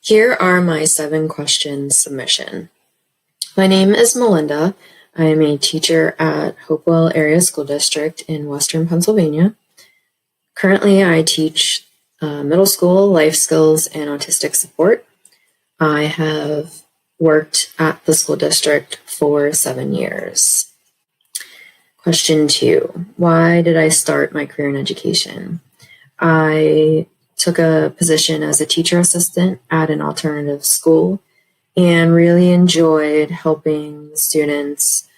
Here are my 7-question submission. My name is Melinda. I am a teacher at Hopewell Area School District in Western Pennsylvania. Currently, I teach middle school life skills and autistic support. I have worked at the school district for 7 years. Question 2, why did I start my career in education? I took a position as a teacher assistant at an alternative school and really enjoyed helping the students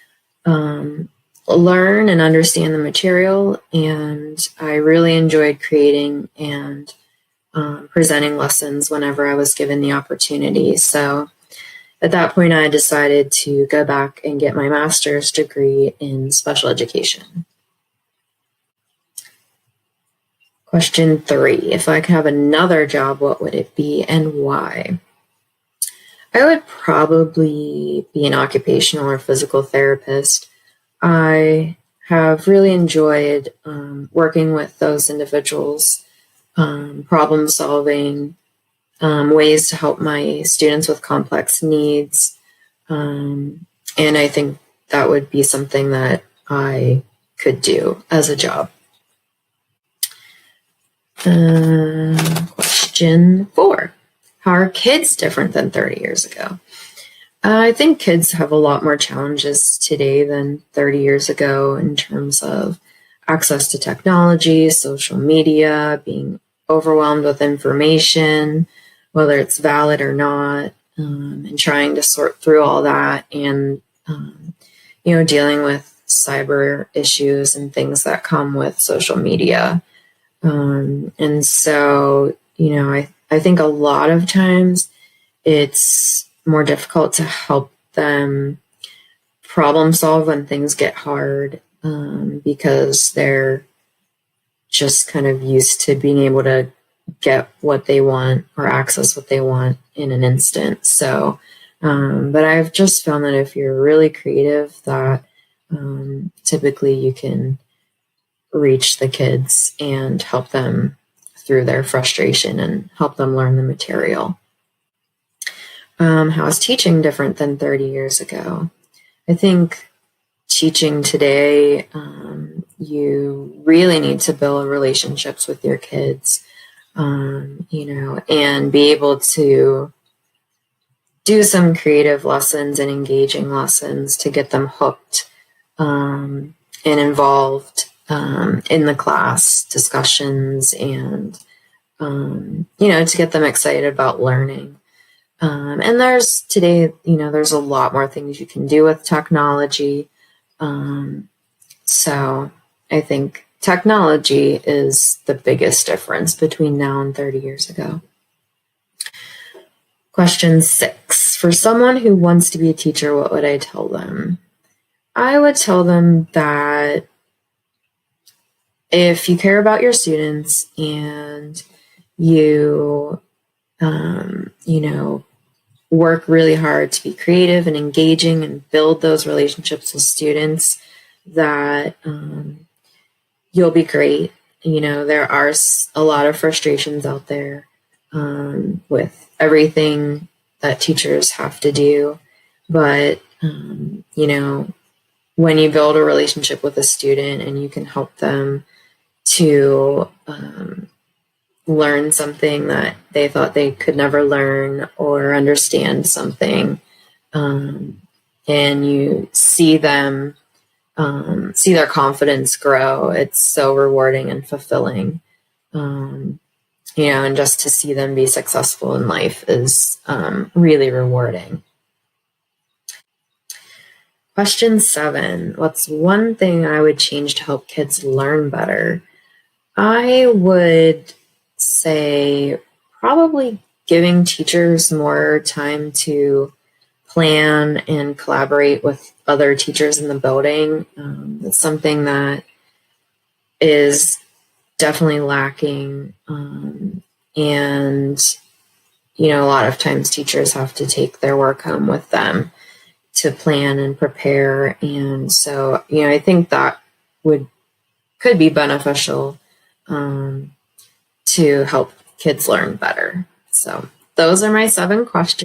learn and understand the material, and I really enjoyed creating and presenting lessons whenever I was given the opportunity. So at that point, I decided to go back and get my master's degree in special education. Question 3, if I could have another job, what would it be and why? I would probably be an occupational or physical therapist. I have really enjoyed working with those individuals, problem solving, ways to help my students with complex needs. And I think that would be something that I could do as a job. Question 4. How are kids different than 30 years ago? I think kids have a lot more challenges today than 30 years ago in terms of access to technology, social media, being overwhelmed with information, whether it's valid or not, and trying to sort through all that and, dealing with cyber issues and things that come with social media. And so, I think a lot of times it's more difficult to help them problem solve when things get hard, because they're just kind of used to being able to get what they want or access what they want in an instant. So, but I've just found that if you're really creative, that typically you can reach the kids and help them through their frustration and help them learn the material. How is teaching different than 30 years ago? I think teaching today, you really need to build relationships with your kids, and be able to do some creative lessons and engaging lessons to get them hooked and involved in the class discussions and, to get them excited about learning. And there's a lot more things you can do with technology. So I think technology is the biggest difference between now and 30 years ago. Question 6, for someone who wants to be a teacher, what would I tell them? I would tell them that if you care about your students and you, work really hard to be creative and engaging and build those relationships with students, that you'll be great. There are a lot of frustrations out there with everything that teachers have to do. But, when you build a relationship with a student and you can help them to learn something that they thought they could never learn or understand something, and you see them, see their confidence grow, it's so rewarding and fulfilling. And just to see them be successful in life is really rewarding. Question 7, what's one thing I would change to help kids learn better? I would say probably giving teachers more time to plan and collaborate with other teachers in the building. It's something that is definitely lacking. And, a lot of times teachers have to take their work home with them to plan and prepare. And so, I think that could be beneficial to help kids learn better. So those are my 7 questions.